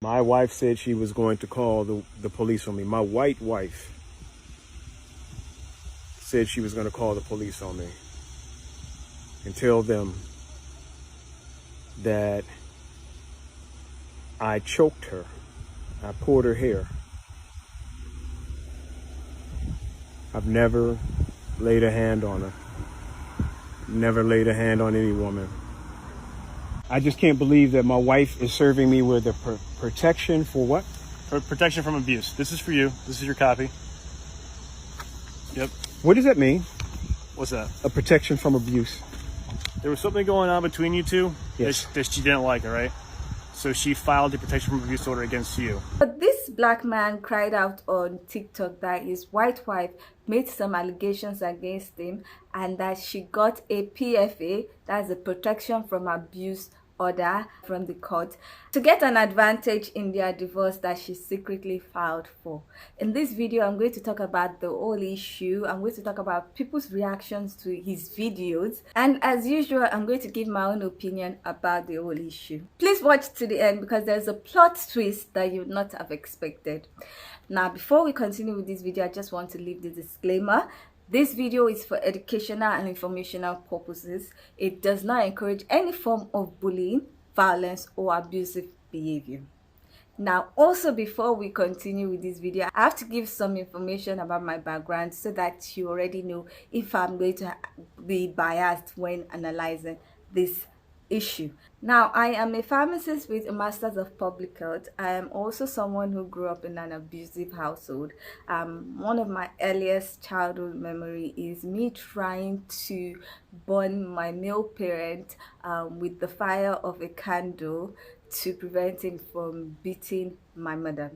My wife said she was going to call the police on me. My white wife said she was going to call the police on me and tell them that I choked her. I pulled her hair. I've never laid a hand on her. Never laid a hand on any woman. I just can't believe that my wife is serving me with a protection for what? For protection from abuse. This is for you. This is your copy. Yep. What does that mean? What's that? A protection from abuse. There was something going on between you two. Yes. that she didn't like, all right? So she filed a protection from abuse order against you. But this black man cried out on TikTok that his white wife made some allegations against him and that she got a PFA, that's a protection from abuse order from the court, to get an advantage in their divorce that she secretly filed for. In this video, I'm going to talk about the whole issue. I'm going to talk about people's reactions to his videos, and as usual, I'm going to give my own opinion about the whole issue. Please watch to the end because there's a plot twist that you would not have expected. Now, before we continue with this video, I just want to leave the disclaimer. This video is for educational and informational purposes. It does not encourage any form of bullying, violence, or abusive behavior. Now, also before we continue with this video, I have to give some information about my background so that you already know if I'm going to be biased when analyzing this issue. Now, I am a pharmacist with a master's of public health. I am also someone who grew up in an abusive household. One of my earliest childhood memory is me trying to burn my male parent with the fire of a candle to prevent him from beating my mother.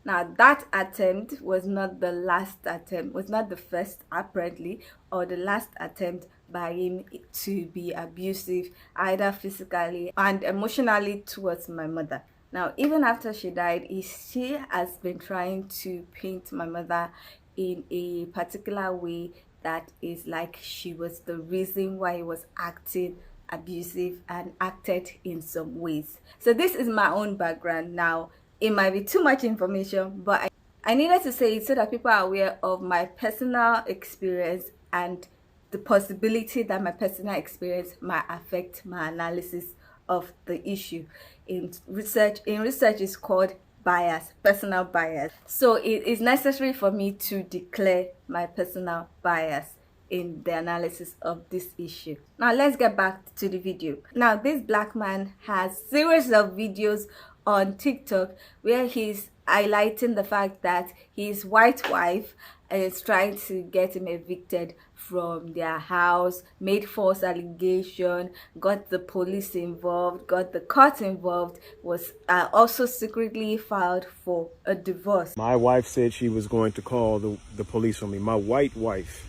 Now, that attempt was not the last attempt, was not the first apparently, or the last attempt by him to be abusive, either physically and emotionally towards my mother. Now, even after she died, she has been trying to paint my mother in a particular way that is like she was the reason why he was acting abusive and acted in some ways. So this is my own background. Now, it might be too much information, but I needed to say it so that people are aware of my personal experience and the possibility that my personal experience might affect my analysis of the issue. In research is called bias, personal bias. So it is necessary for me to declare my personal bias in the analysis of this issue. Now let's get back to the video. Now, this black man has series of videos on TikTok where he's highlighting the fact that his white wife is trying to get him evicted from their house, made false allegation, got the police involved, got the court involved, was also secretly filed for a divorce. My wife said she was going to call the police on me. My white wife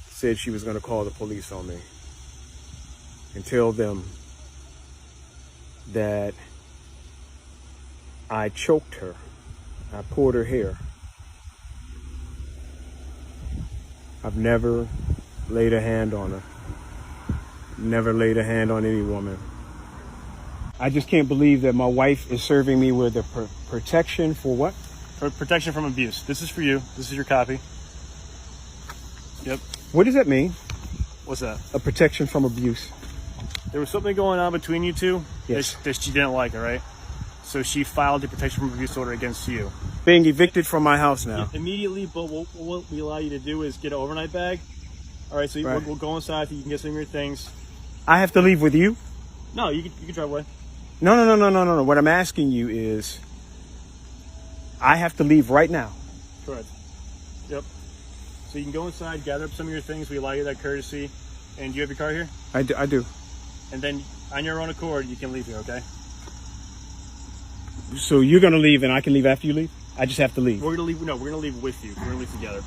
said she was going to call the police on me and tell them that I choked her. I pulled her hair. I've never laid a hand on her. Never laid a hand on any woman. I just can't believe that my wife is serving me with a protection for what? For protection from abuse. This is for you. This is your copy. Yep. What does that mean? What's that? A protection from abuse. There was something going on between you two. Yes. that she didn't like, all right? So she filed a protection from abuse order against you. Being evicted from my house now. Immediately, but what we allow you to do is get an overnight bag. All right, so Right. we'll go inside so you can get some of your things. I have to leave with you? No, you can drive away. No. What I'm asking you is, I have to leave right now. Correct. Yep. So you can go inside, gather up some of your things. We allow you that courtesy. And do you have your car here? I do. And then on your own accord, you can leave here, okay? So you're gonna leave and I can leave after you leave? I just have to leave. We're gonna leave. No, we're gonna leave with you. We're gonna leave together.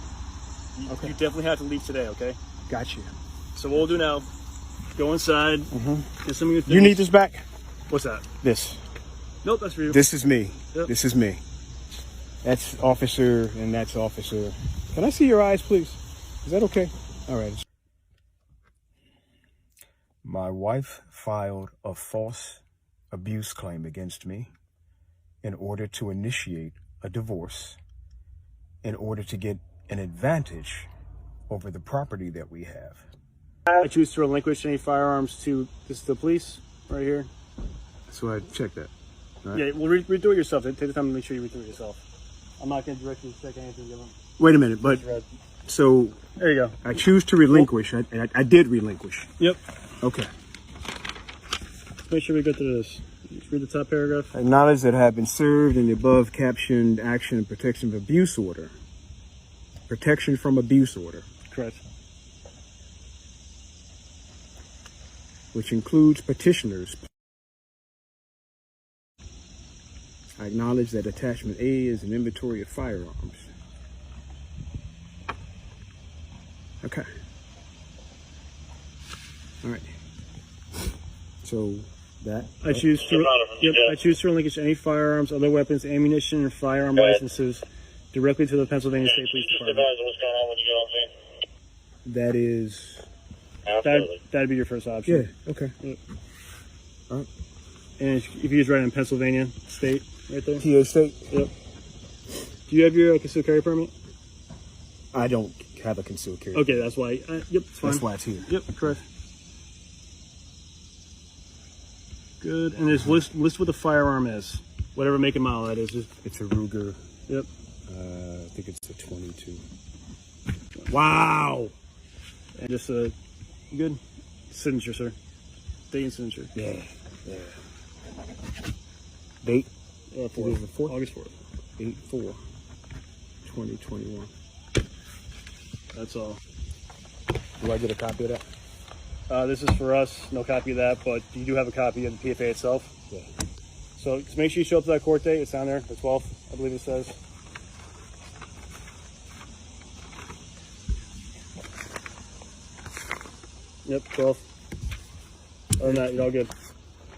Okay. You definitely have to leave today, okay? Got you. So what we'll do now, go inside, get some of your things. You need this back? What's that? This. Nope, that's for you. This is me. Yep. This is me. That's officer and that's officer. Can I see your eyes, please? Is that okay? All right. My wife filed a false abuse claim against me in order to initiate a divorce, in order to get an advantage over the property that we have. I choose to relinquish any firearms to the police right here. So I check that. Right? Yeah, well, read through it yourself. Take the time to make sure you read through it yourself. I'm not going to directly check anything. Wait a minute, but so there you go. I choose to relinquish. I did relinquish. Yep. Okay. Make sure we go through this. Read the top paragraph. Acknowledge that I have been served in the above captioned action and protection of abuse order. Protection from abuse order. Correct. Which includes petitioners. I acknowledge that attachment A is an inventory of firearms. Okay. All right. So that I choose to relinquish any firearms, other weapons, ammunition, and firearm licenses directly to the Pennsylvania State Police Department. that is. That'd be your first option. Yeah. Okay. Yep. All right. And if you just write in Pennsylvania State, right there. PA State. Yep. Do you have your concealed carry permit? I don't have a concealed carry. Okay, that's why. Yep, it's fine. That's why it's here. Yep, correct. Good. And there's list what the firearm is, whatever make and model that is. It's a Ruger. Yep. I think it's a 22. Wow. And just a good signature, sir. Date and signature. Yeah. Yeah. Date? 4th. It is the 4th? August 4th. 8/4/2021. That's all. Do I get a copy of that? This is for us. No copy of that, but you do have a copy of the PFA itself. Yeah. So just make sure you show up to that court date. It's down there, the 12th, I believe it says. Yep, 12th. Other than that, you're all good.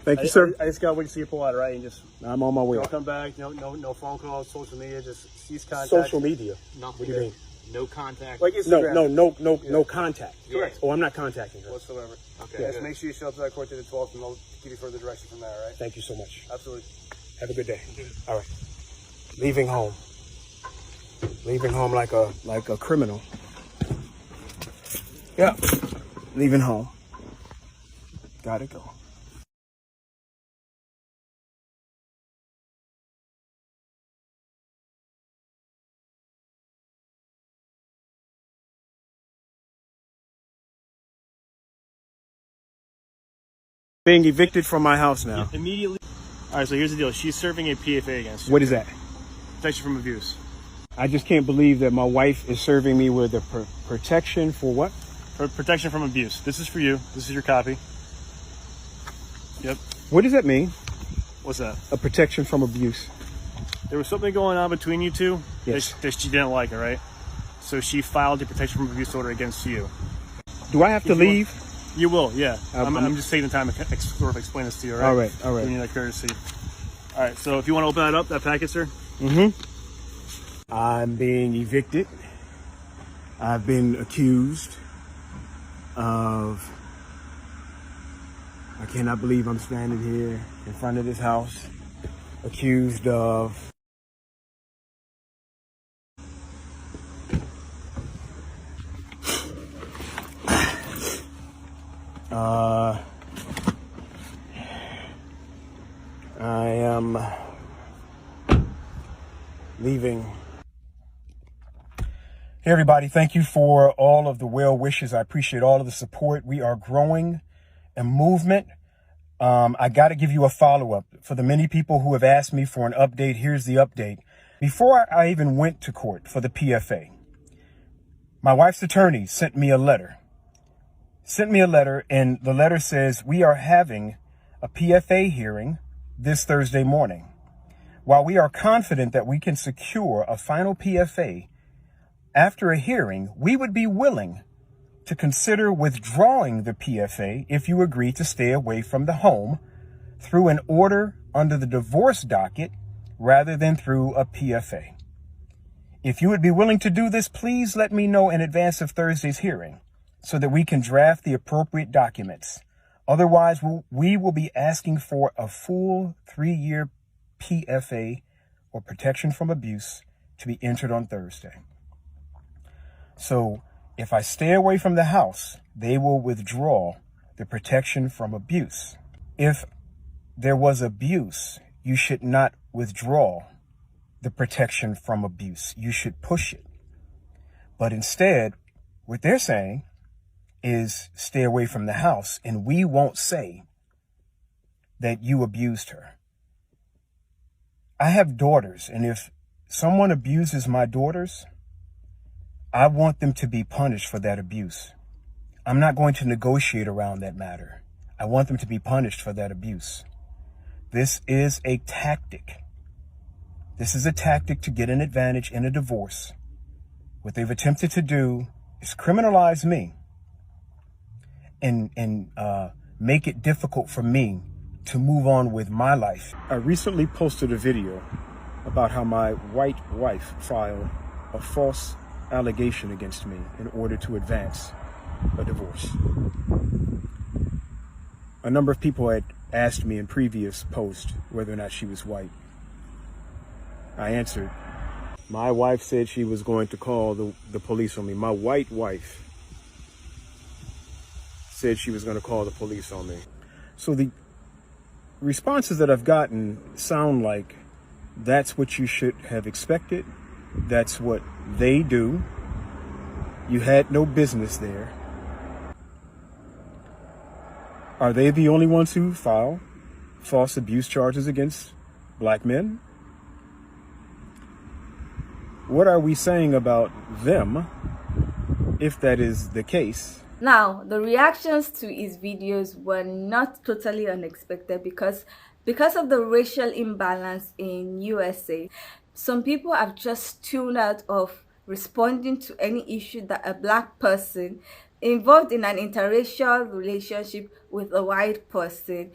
Thank you, sir. I just gotta wait to see you pull out, right? And just I'm on my way. don't come back. No phone calls, social media. Just cease contact. Social media. Nothing. What do you mean? No contact Like Instagram. No contact. Correct. Oh, I'm not contacting her. Whatsoever. Okay, Just good. make sure you show up to that court date the 12th, and they'll give you further direction from there. All right? Thank you so much. Absolutely. Have a good day. All right. Leaving home. Leaving home like a criminal. Yeah. Leaving home. Gotta go. Being evicted from my house now. Immediately. All right. So here's the deal. She's serving a PFA against you. What is that? Protection from abuse. I just can't believe that my wife is serving me with a protection for what? For protection from abuse. This is for you. This is your copy. Yep. What does that mean? What's that? A protection from abuse. There was something going on between you two Yes. that she didn't like, all right? So she filed a protection from abuse order against you. Do I have to If you leave? You will, yeah. I'm- I'm just taking the time to sort of explain this to you, all right? All right. Giving you that courtesy. All right, so if you want to open that up, that packet, sir. I'm being evicted. I've been accused of, I cannot believe I'm standing here in front of this house, accused of I am leaving. Hey everybody, thank you for all of the well wishes. I appreciate all of the support. We are growing a movement. I got to give you a follow-up. For the many people who have asked me for an update, here's the update. Before I even went to court for the PFA, my wife's attorney sent me a letter. And the letter says, we are having a PFA hearing this Thursday morning. While we are confident that we can secure a final PFA after a hearing, we would be willing to consider withdrawing the PFA if you agree to stay away from the home through an order under the divorce docket rather than through a PFA. If you would be willing to do this, please let me know in advance of Thursday's hearing so that we can draft the appropriate documents. Otherwise, we will be asking for a full 3-year PFA, or protection from abuse, to be entered on Thursday. So if I stay away from the house, they will withdraw the protection from abuse. If there was abuse, you should not withdraw the protection from abuse. You should push it. But instead, what they're saying is stay away from the house, and we won't say that you abused her. I have daughters, and if someone abuses my daughters, I want them to be punished for that abuse. I'm not going to negotiate around that matter. I want them to be punished for that abuse. This is a tactic. This is a tactic to get an advantage in a divorce. What they've attempted to do is criminalize me and make it difficult for me to move on with my life. I recently posted a video about how my white wife filed a false allegation against me in order to advance a divorce. A number of people had asked me in previous posts whether or not she was white. I answered, my wife said she was going to call the police on me. My white wife said she was going to call the police on me. So the responses that I've gotten sound like that's what you should have expected. That's what they do. You had no business there. Are they the only ones who file false abuse charges against black men? What are we saying about them if that is the case? Now, the reactions to his videos were not totally unexpected because of the racial imbalance in USA. Some people have just tuned out of responding to any issue that a black person involved in an interracial relationship with a white person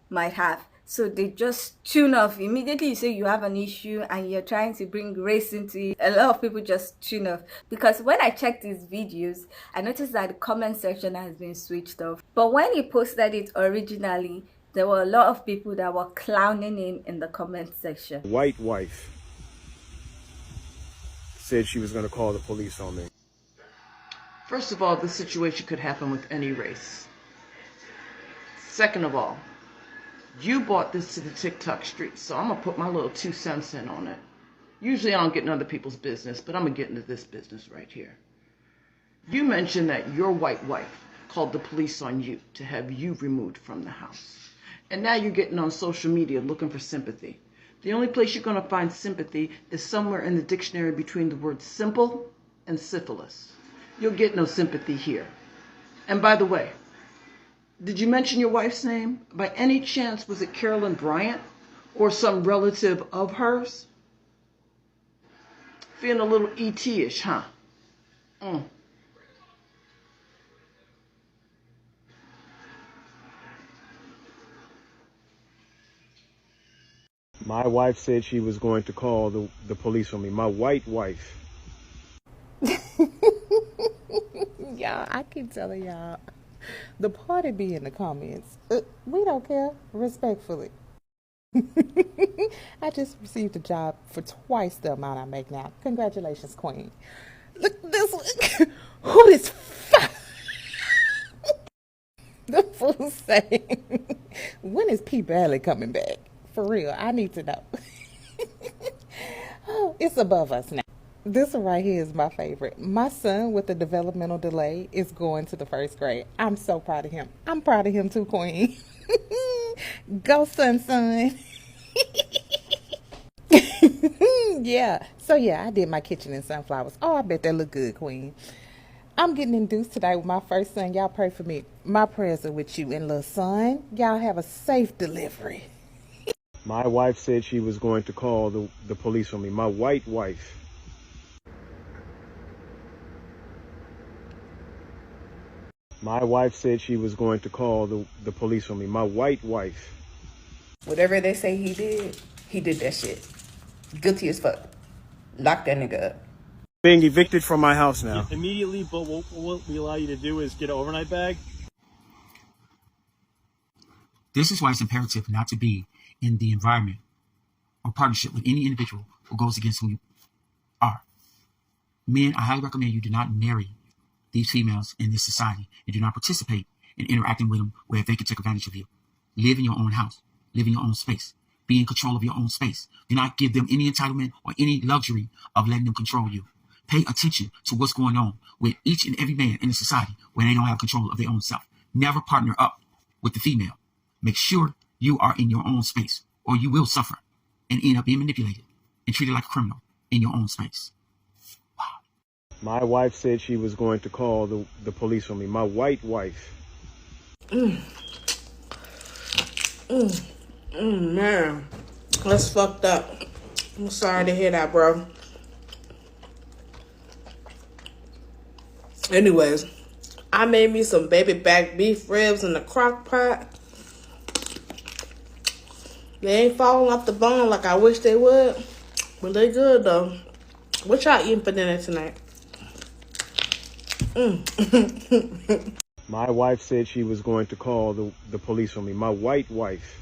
might have. So they just tune off. Immediately you say you have an issue and you're trying to bring race into it, a lot of people just tune off. Because when I checked his videos, I noticed that the comment section has been switched off. But when he posted it originally, there were a lot of people that were clowning him in the comment section. White wife said she was going to call the police on me. First of all, this situation could happen with any race. Second of all, you brought this to the TikTok streets, so I'm going to put my little 2 cents in on it. Usually I don't get in other people's business, but I'm going to get into this business right here. You mentioned that your white wife called the police on you to have you removed from the house. And now you're getting on social media looking for sympathy. The only place you're going to find sympathy is somewhere in the dictionary between the words simple and syphilis. You'll get no sympathy here. And by the way, did you mention your wife's name? By any chance, was it Carolyn Bryant or some relative of hers? Feeling a little ET-ish, huh? My wife said she was going to call the police on me. My white wife. Y'all, I keep telling y'all, the party be in the comments. We don't care, respectfully. I just received a job for twice the amount I make now. Congratulations, Queen. Look this one. Who this The fool saying, when is P. Bradley coming back? For real, I need to know. Oh, it's above us now. This one right here is my favorite. My son with a developmental delay is going to the 1st grade. I'm so proud of him. I'm proud of him too, Queen. Go, son. Yeah. So yeah, I did my kitchen and sunflowers. Oh, I bet that look good, Queen. I'm getting induced today with my first son. Y'all pray for me. My prayers are with you. And little son, y'all have a safe delivery. My wife said she was going to call the police on me. My white wife. My wife said she was going to call the police on me. My white wife. Whatever they say he did that shit. Guilty as fuck. Lock that nigga up. Being evicted from my house now. Immediately, but what we allow you to do is get an overnight bag. This is why it's imperative not to be in the environment or partnership with any individual who goes against who you are. Men, I highly recommend you do not marry these females in this society and do not participate in interacting with them where they can take advantage of you. Live in your own house. Live in your own space. Be in control of your own space. Do not give them any entitlement or any luxury of letting them control you. Pay attention to what's going on with each and every man in the society where they don't have control of their own self. Never partner up with the female. Make sure you are in your own space or you will suffer and end up being manipulated and treated like a criminal in your own space. My wife said she was going to call the police on me. My white wife. Man, that's fucked up. I'm sorry to hear that, bro. Anyways, I made me some baby back beef ribs in the crock pot. They ain't falling off the bone like I wish they would, but they good though. What y'all eating for dinner tonight? My wife said she was going to call the police on me. My white wife.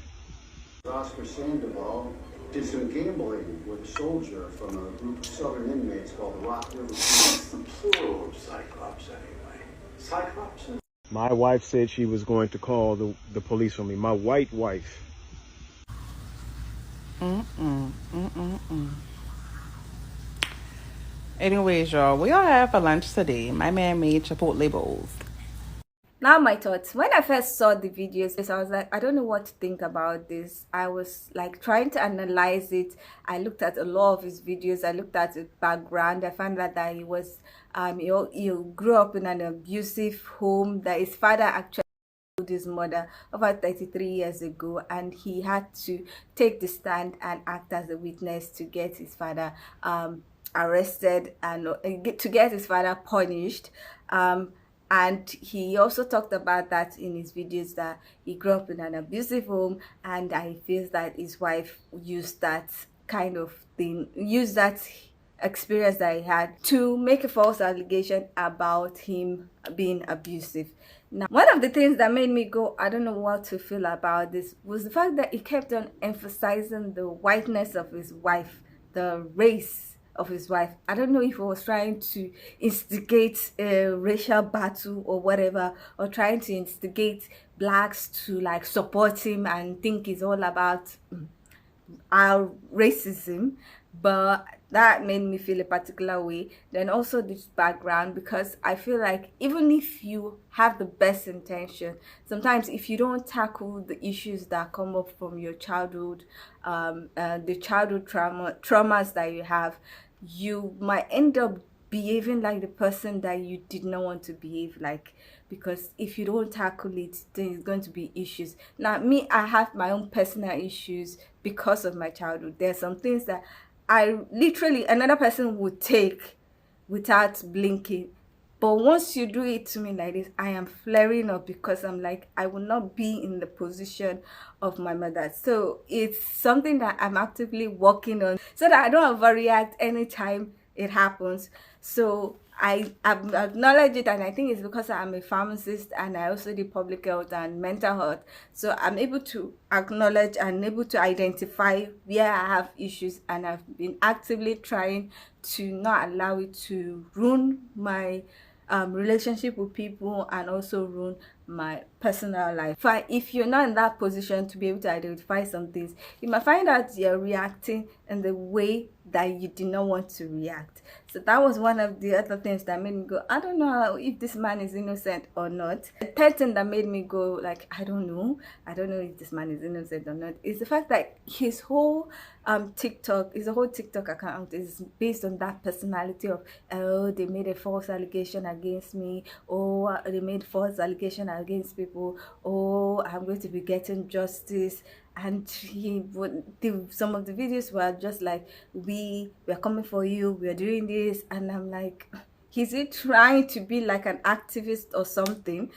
Oscar Sandoval did some gambling with a soldier from a group of southern inmates called the Rock River. What's the plural of Cyclops anyway? Cyclops? My wife said she was going to call the police on me. My white wife. Anyways, y'all, what y'all have for lunch today? My man made chipotle bowls. Now my thoughts. When I first saw the videos, I was like, I don't know what to think about this. I was like trying to analyze it. I looked at a lot of his videos. I looked at his background. I found out that he was he grew up in an abusive home, that his father actually killed his mother over 33 years ago, and he had to take the stand and act as a witness to get his father arrested and to get his father punished. And he also talked about that in his videos, that he grew up in an abusive home and that he feels that his wife used that kind of thing, used that experience that he had to make a false allegation about him being abusive. Now, one of the things that made me go, I don't know what to feel about this, was the fact that he kept on emphasizing the whiteness of his wife, the race of his wife. I don't know if he was trying to instigate a racial battle or whatever, or trying to instigate blacks to like support him and think it's all about our racism. But that made me feel a particular way. Then also this background, because I feel like even if you have the best intention, sometimes if you don't tackle the issues that come up from your childhood, the childhood traumas that you have, you might end up behaving like the person that you did not want to behave like, because if you don't tackle it, then it's going to be issues. Now me, I have my own personal issues because of my childhood. There's some things that I literally, another person would take without blinking, but once you do it to me like this, I am flaring up, because I'm like, I will not be in the position of my mother. So it's something that I'm actively working on so that I don't overreact anytime it happens. So I acknowledge it, and I think it's because I'm a pharmacist and I also do public health and mental health. So I'm able to acknowledge and able to identify where I have issues, and I've been actively trying to not allow it to ruin my relationship with people and also ruin my personal life. If you're not in that position to be able to identify some things, you might find out you're reacting in the way that you did not want to react. So that was one of the other things that made me go, I don't know if this man is innocent or not. The third thing that made me go like, I don't know if this man is innocent or not, is the fact that his whole TikTok account is based on that personality of, oh, they made a false allegation against me, or they made false allegation against people, oh, I'm going to be getting justice. And some of the videos were just like, we're coming for you, we're doing this, and I'm like, is he trying to be like an activist or something?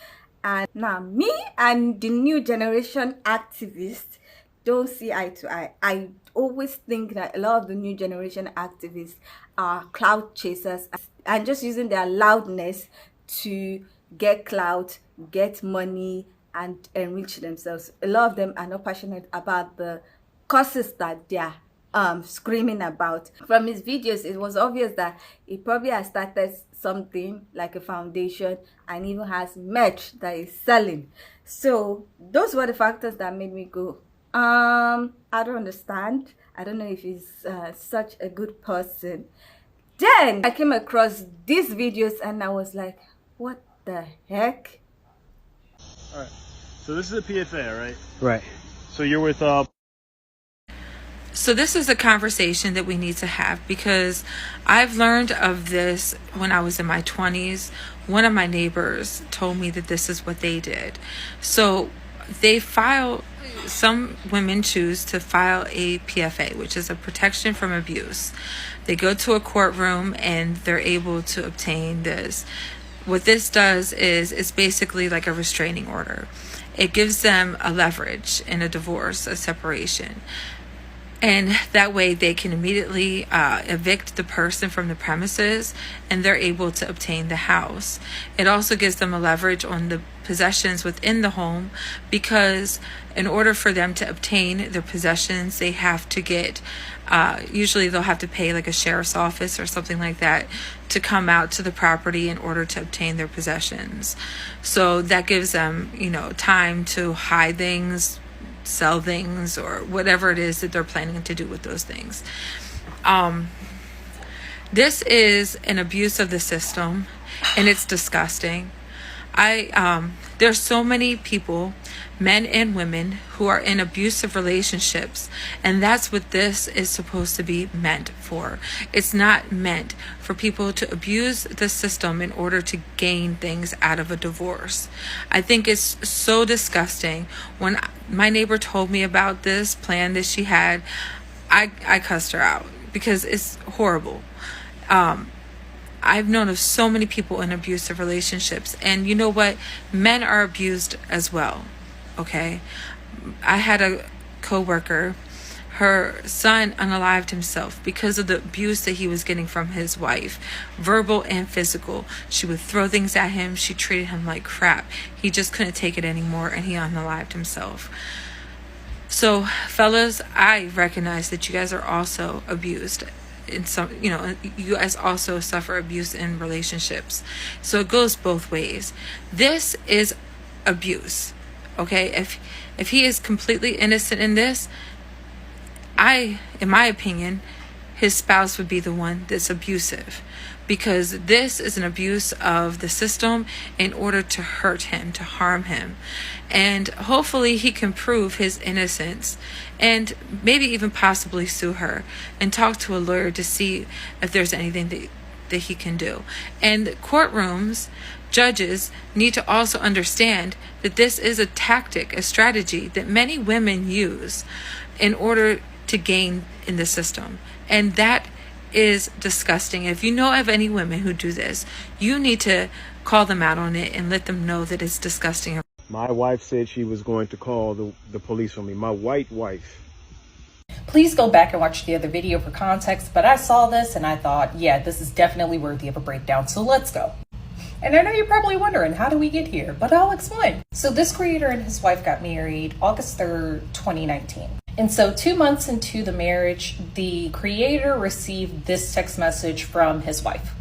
And now me and the new generation activists don't see eye to eye. I always think that a lot of the new generation activists are clout chasers and just using their loudness to get clout, get money, and enrich themselves. A lot of them are not passionate about the causes that they are screaming about. From his videos, it was obvious that he probably has started something like a foundation and even has merch that is selling. So those were the factors that made me go, I don't understand. I don't know if he's such a good person. Then I came across these videos and I was like, what the heck? All right. So this is a PFA, right? Right. So you're with So this is a conversation that we need to have, because I've learned of this when I was in my 20s. One of my neighbors told me that this is what they did. So some women choose to file a PFA, which is a protection from abuse. They go to a courtroom and they're able to obtain this. What this does is it's basically like a restraining order. It gives them a leverage in a divorce, a separation. And that way they can immediately evict the person from the premises, and they're able to obtain the house. It also gives them a leverage on the possessions within the home, because in order for them to obtain their possessions, they have to get, usually they'll have to pay like a sheriff's office or something like that to come out to the property in order to obtain their possessions. So that gives them, time to hide things, sell things, or whatever it is that they're planning to do with those things. This is an abuse of the system, and it's disgusting. There's so many people, men and women, who are in abusive relationships, and that's what this is supposed to be meant for. It's not meant for people to abuse the system in order to gain things out of a divorce. I think it's so disgusting. When my neighbor told me about this plan that she had, I cussed her out because it's horrible. I've known of so many people in abusive relationships, and you know what? Men are abused as well. Okay. I had a coworker, her son unalived himself because of the abuse that he was getting from his wife, verbal and physical. She would throw things at him. She treated him like crap. He just couldn't take it anymore, and he unalived himself. So, fellas, I recognize that you guys are also abused. In some, you guys also suffer abuse in relationships. So it goes both ways. This is abuse. Okay, if he is completely innocent in this, in my opinion, his spouse would be the one that's abusive, because this is an abuse of the system in order to hurt him, to harm him. And hopefully he can prove his innocence, and maybe even possibly sue her and talk to a lawyer to see if there's anything that he can do. And courtrooms, judges need to also understand that this is a tactic, a strategy that many women use in order to gain in the system. And that is disgusting. If you know of any women who do this, you need to call them out on it and let them know that it's disgusting. My wife said she was going to call the police on me. My white wife. Please go back and watch the other video for context, but I saw this and I thought, yeah, this is definitely worthy of a breakdown, so let's go. And I know you're probably wondering, how do we get here? But I'll explain. So this creator and his wife got married August 3rd, 2019. And so 2 months into the marriage, the creator received this text message from his wife.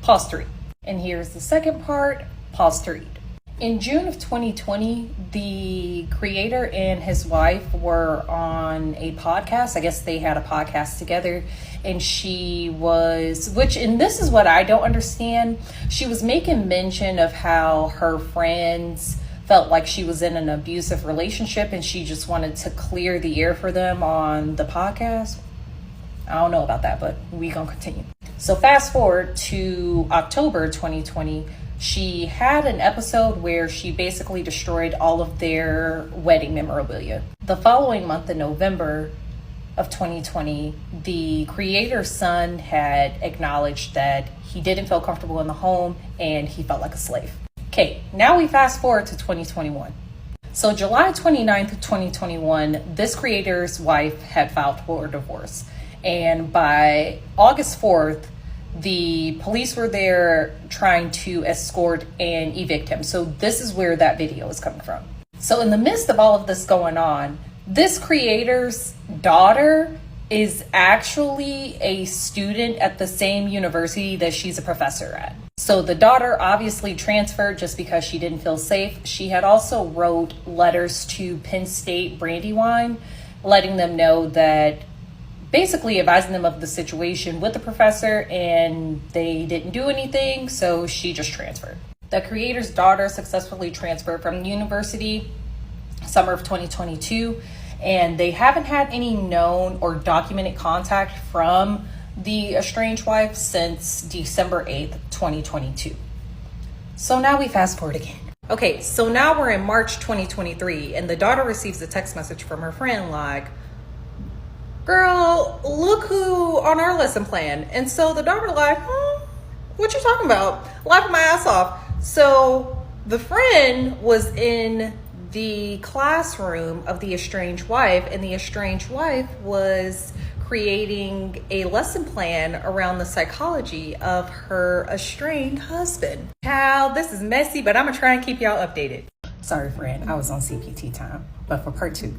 Pause to read. And here's the second part. Pause to read. In June of 2020, the creator and his wife were on a podcast. I guess they had a podcast together, and and this is what I don't understand. She was making mention of how her friends felt like she was in an abusive relationship and she just wanted to clear the air for them on the podcast. I don't know about that, but we gonna continue. So fast forward to October 2020, she had an episode where she basically destroyed all of their wedding memorabilia. The following month in November of 2020, the creator's son had acknowledged that he didn't feel comfortable in the home and he felt like a slave. Okay, now we fast forward to 2021. So July 29th of 2021, this creator's wife had filed for divorce. And by August 4th, the police were there trying to escort and evict him. So this is where that video is coming from. So in the midst of all of this going on, this creator's daughter is actually a student at the same university that she's a professor at. So the daughter obviously transferred just because she didn't feel safe. She had also wrote letters to Penn State Brandywine, letting them know that, basically advising them of the situation with the professor, and they didn't do anything, so she just transferred. The creator's daughter successfully transferred from the university summer of 2022, and they haven't had any known or documented contact from the estranged wife since December 8th, 2022. So now we fast forward again. Okay, so now we're in March 2023, and the daughter receives a text message from her friend like, "Girl, look who on our lesson plan." And so the daughter like, "What you talking about?" Laughing my ass off. So the friend was in the classroom of the estranged wife, and the estranged wife was creating a lesson plan around the psychology of her estranged husband. Child, this is messy, but I'm gonna try and keep y'all updated. Sorry, friend, I was on CPT time, but for part 2.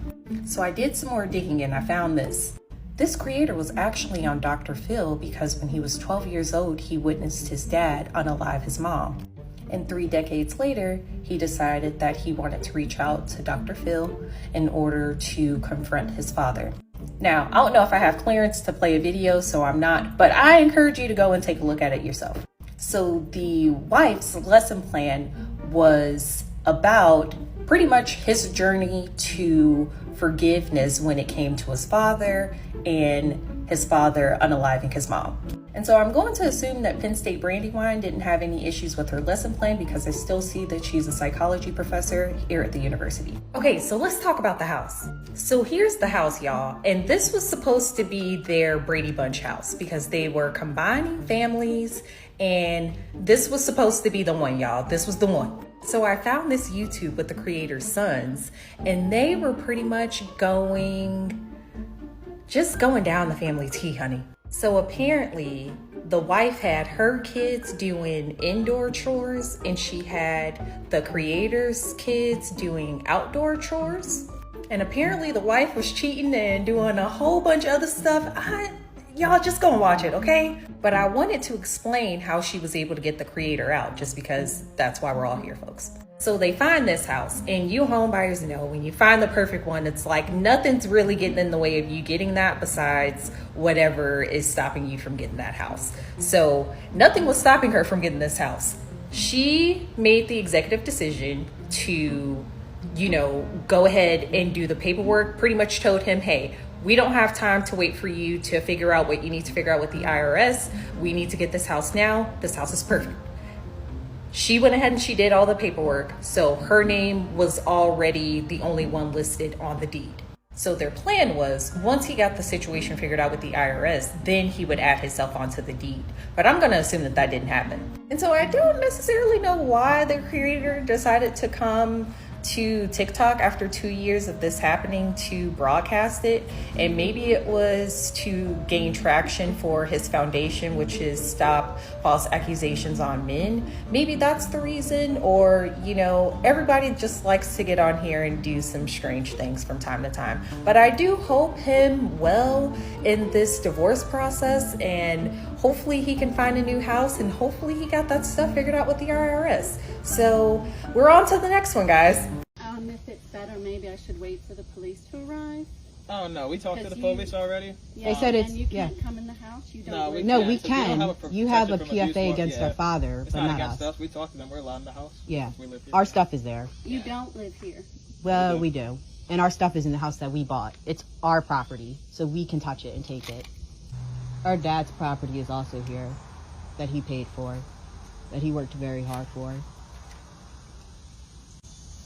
So I did some more digging and I found this. This creator was actually on Dr. Phil because when he was 12 years old, he witnessed his dad unalive his mom. And 3 decades later, he decided that he wanted to reach out to Dr. Phil in order to confront his father. Now, I don't know if I have clearance to play a video, so I'm not, but I encourage you to go and take a look at it yourself. So the wife's lesson plan was about pretty much his journey to forgiveness when it came to his father and his father unaliving his mom. And so I'm going to assume that Penn State Brandywine didn't have any issues with her lesson plan because I still see that she's a psychology professor here at the university. Okay, so let's talk about the house. So here's the house, y'all. And this was supposed to be their Brady Bunch house because they were combining families, and this was supposed to be the one, y'all. This was the one. So I found this YouTube with the creator's sons, and they were pretty much just going down the family tea, honey. So apparently the wife had her kids doing indoor chores and she had the creator's kids doing outdoor chores. And apparently the wife was cheating and doing a whole bunch of other stuff. Y'all just go and watch it, okay? But I wanted to explain how she was able to get the creator out, just because that's why we're all here, folks. So they find this house, and you home buyers know when you find the perfect one, it's like nothing's really getting in the way of you getting that besides whatever is stopping you from getting that house. So nothing was stopping her from getting this house. She made the executive decision to, go ahead and do the paperwork, pretty much told him, hey, we don't have time to wait for you to figure out what you need to figure out with the IRS. We need to get this house now. This house is perfect. She went ahead and she did all the paperwork. So her name was already the only one listed on the deed. So their plan was, once he got the situation figured out with the IRS, then he would add himself onto the deed. But I'm gonna assume that didn't happen. And so I don't necessarily know why the creator decided to come to TikTok after 2 years of this happening to broadcast it, and maybe it was to gain traction for his foundation, which is Stop False Accusations on Men. Maybe that's the reason, or everybody just likes to get on here and do some strange things from time to time. But I do hope him well in this divorce process, and hopefully he can find a new house, and hopefully he got that stuff figured out with the IRS. So we're on to the next one, guys. If it's better, maybe I should wait for the police to arrive. Oh no, we talked to the police already. Yeah, they said and you can't come in the house. You don't. No, we can. You have a PFA against our father, it's but not not against us. us. We talked to them. We're allowed in the house. Yeah, we live here. Our stuff is there. You don't live here. Well, we do, and our stuff is in the house that we bought. It's our property, so we can touch it and take it. Our dad's property is also here, that he paid for, that he worked very hard for.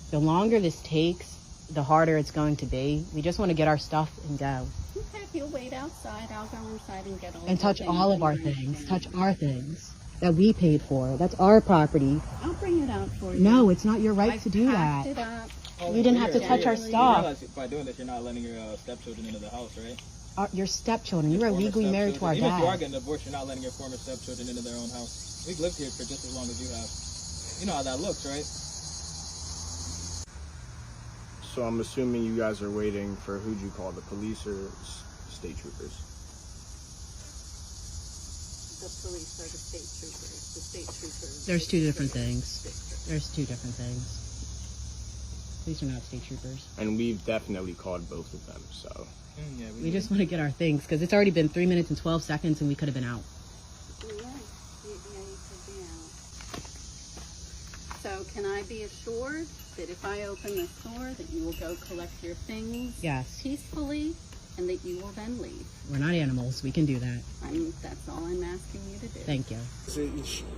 The longer this takes, the harder it's going to be. We just want to get our stuff and go. Okay, if you'll wait outside, I'll go inside and get all and touch all of our things. Touch our things that we paid for. That's our property. I'll bring it out for you. No, it's not your right to do that. It up. You didn't have to touch our stuff. By doing this, you're not letting your stepchildren into the house, right? Your stepchildren. You are legally married to our dad. Even if you are getting divorced, you're not letting your former stepchildren into their own house. We've lived here for just as long as you have. You know how that looks, right? So I'm assuming you guys are waiting for, who'd you call, the police or state troopers? The police are the state troopers. The state troopers. There's two different things. There's two different things. Police are not state troopers. And we've definitely called both of them, so. Yeah, We just want to get our things, because it's already been 3 minutes and 12 seconds and we could have been out. Yeah, you could be out. So can I be assured that if I open the store that you will go collect your things Yes. peacefully and that you will then leave? We're not animals. We can do that. That's all I'm asking you to do. Thank you.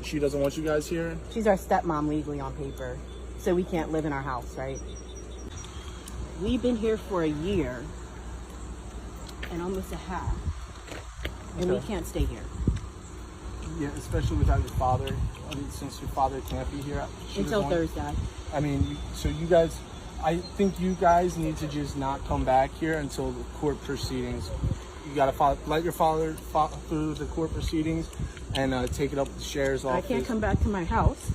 She doesn't want you guys here? She's our stepmom legally on paper, so we can't live in our house, right? We've been here for a year and almost a half, and we can't stay here. Yeah, especially without your father. I mean, since your father can't be here. Until Thursday. I mean, so you guys, I think you guys need to just not come back here until the court proceedings. You gotta let your father through the court proceedings and take it up with the sheriff's office. I can't come back to my house.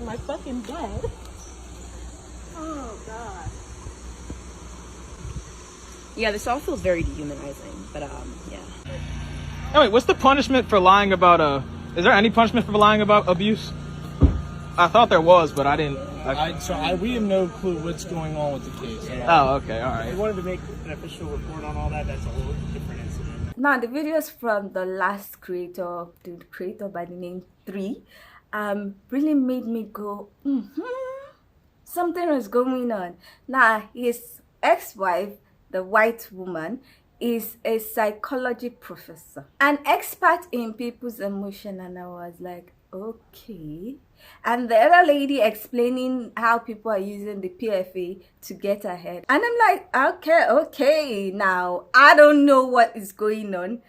My fucking bed. Oh, God. Yeah, this all feels very dehumanizing, but, yeah. Anyway, what's the punishment for lying about, is there any punishment for lying about abuse? I thought there was, but I didn't. We have no clue what's going on with the case. Oh, okay, all right. We wanted to make an official report on all that. That's a whole different incident. Now, the videos from the last creator, the creator by the name 3, really made me go, something is going on. Now, his ex-wife, the white woman, is a psychology professor, an expert in people's emotion, and I was like, okay. And the other lady explaining how people are using the PFA to get ahead, and I'm like, okay, now I don't know what is going on,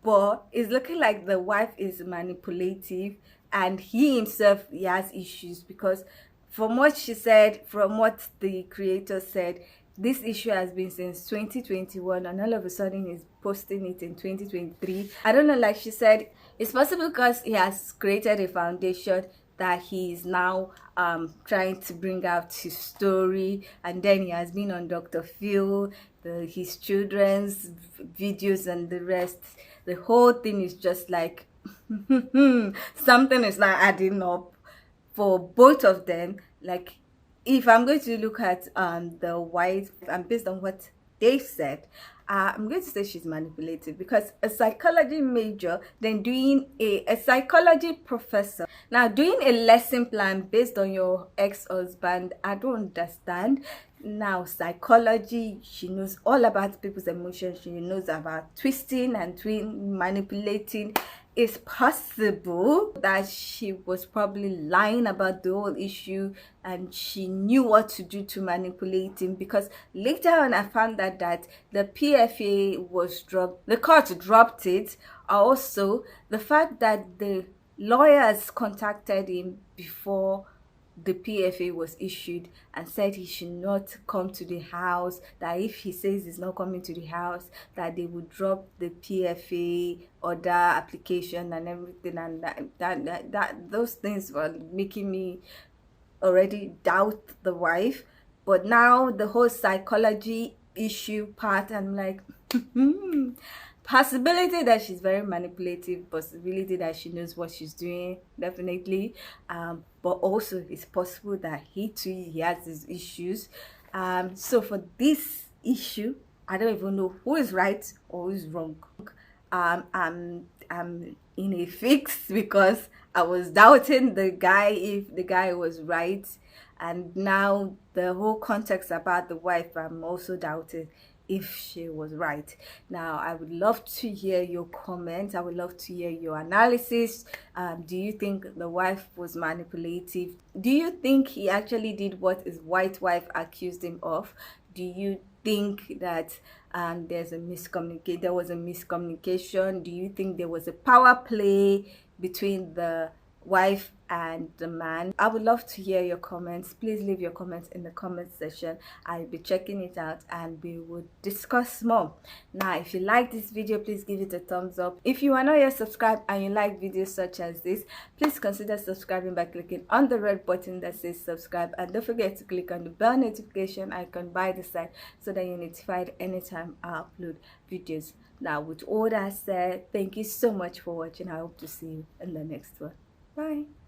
but it's looking like the wife is manipulative and he himself, he has issues, because from what she said, from what the creator said, this issue has been since 2021, and all of a sudden he's posting it in 2023. I don't know, like she said, it's possible because he has created a foundation that he is now trying to bring out his story, and then he has been on Dr. Phil, his children's videos and the rest. The whole thing is just like something is not adding up for both of them. Like, if I'm going to look at the wife, and based on what they said, I'm going to say she's manipulative, because a psychology major, then doing a psychology professor, now doing a lesson plan based on your ex-husband, I don't understand. Now, psychology, she knows all about people's emotions. She knows about twisting and manipulating. It's possible that she was probably lying about the whole issue and she knew what to do to manipulate him, because later on I found out that the PFA was dropped, the court dropped it. Also, the fact that the lawyers contacted him before the PFA was issued and said he should not come to the house, that if he says he's not coming to the house, that they would drop the PFA order application and everything, and that those things were making me already doubt the wife. But now the whole psychology issue part, I'm like, possibility that she's very manipulative, possibility that she knows what she's doing, definitely, but also it's possible that he has his issues. So for this issue, I don't even know who is right or who is wrong. I'm in a fix, because I was doubting the guy, if the guy was right, and now the whole context about the wife, I'm also doubting if she was right. Now, I would love to hear your comments. I would love to hear your analysis. Do you think the wife was manipulative? Do you think he actually did what his white wife accused him of? Do you think that there was a miscommunication? Do you think there was a power play between the wife and the man. I would love to hear your comments. Please leave your comments in the comment section. I'll be checking it out and we would discuss more. Now, if you like this video, please give it a thumbs up. If you are not yet subscribed and you like videos such as this, please consider subscribing by clicking on the red button that says subscribe, and don't forget to click on the bell notification icon by the side so that you're notified anytime I upload videos. Now, with all that said, thank you so much for watching. I hope to see you in the next one. Bye.